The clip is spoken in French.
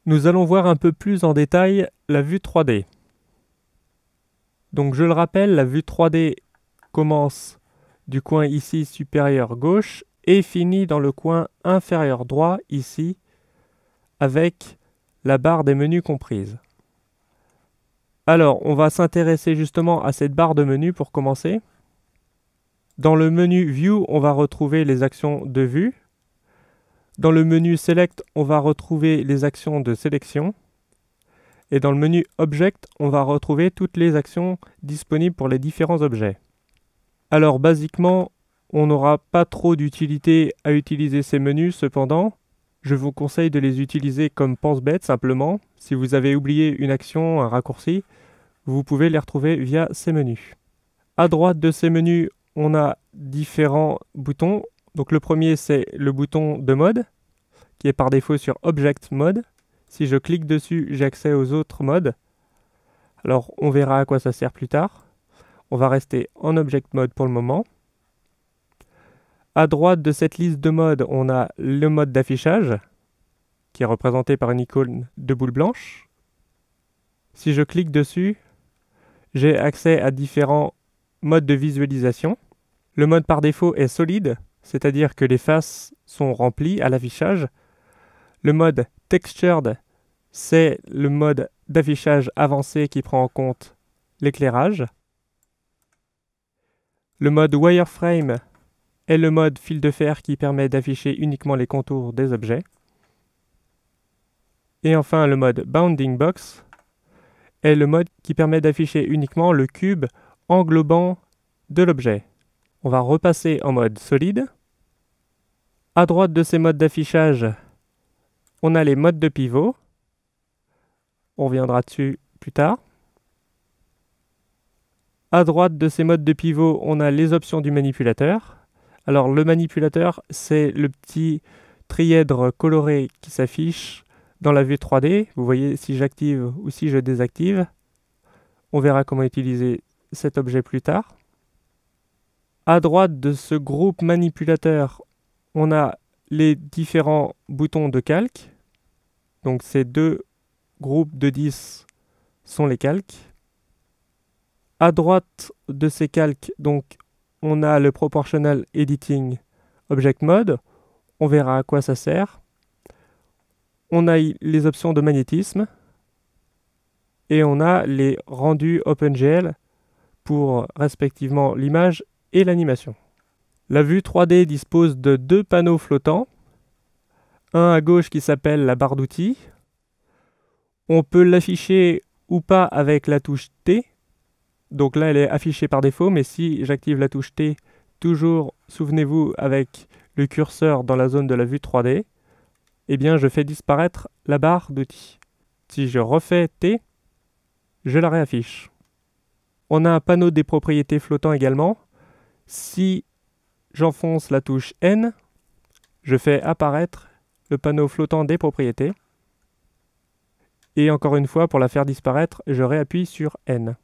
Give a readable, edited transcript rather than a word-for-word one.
Nous allons voir un peu plus en détail la vue 3D. Donc je le rappelle, la vue 3D commence du coin ici supérieur gauche et finit dans le coin inférieur droit ici avec la barre des menus comprise. Alors on va s'intéresser justement à cette barre de menu pour commencer. Dans le menu View, on va retrouver les actions de vue. Dans le menu Select, on va retrouver les actions de sélection. Et dans le menu Object, on va retrouver toutes les actions disponibles pour les différents objets. Alors basiquement, on n'aura pas trop d'utilité à utiliser ces menus, cependant, je vous conseille de les utiliser comme pense-bête simplement. Si vous avez oublié une action, un raccourci, vous pouvez les retrouver via ces menus. À droite de ces menus, on a différents boutons. Donc le premier, c'est le bouton de mode, qui est par défaut sur Object Mode. Si je clique dessus, j'ai accès aux autres modes. Alors on verra à quoi ça sert plus tard. On va rester en Object Mode pour le moment. À droite de cette liste de modes, on a le mode d'affichage, qui est représenté par une icône de boule blanche. Si je clique dessus, j'ai accès à différents modes de visualisation. Le mode par défaut est solide, c'est-à-dire que les faces sont remplies à l'affichage. Le mode Textured, c'est le mode d'affichage avancé qui prend en compte l'éclairage. Le mode Wireframe est le mode fil de fer qui permet d'afficher uniquement les contours des objets. Et enfin, le mode Bounding Box est le mode qui permet d'afficher uniquement le cube englobant de l'objet. On va repasser en mode solide. À droite de ces modes d'affichage, on a les modes de pivot. On reviendra dessus plus tard. À droite de ces modes de pivot, on a les options du manipulateur. Alors le manipulateur, c'est le petit trièdre coloré qui s'affiche dans la vue 3D. Vous voyez si j'active ou si je désactive. On verra comment utiliser cet objet plus tard. À droite de ce groupe manipulateur, on a les différents boutons de calque. Donc ces deux groupes de 10 sont les calques. À droite de ces calques, donc, on a le Proportional Editing Object Mode. On verra à quoi ça sert. On a les options de magnétisme. Et on a les rendus OpenGL pour respectivement l'image et l'animation. La vue 3D dispose de deux panneaux flottants. Un à gauche qui s'appelle la barre d'outils. On peut l'afficher ou pas avec la touche T. Donc là, elle est affichée par défaut, mais si j'active la touche T, toujours, souvenez-vous, avec le curseur dans la zone de la vue 3D, eh bien, je fais disparaître la barre d'outils. Si je refais T, je la réaffiche. On a un panneau des propriétés flottant également. Si j'enfonce la touche N, je fais apparaître le panneau flottant des propriétés. Et encore une fois, pour la faire disparaître, je réappuie sur N.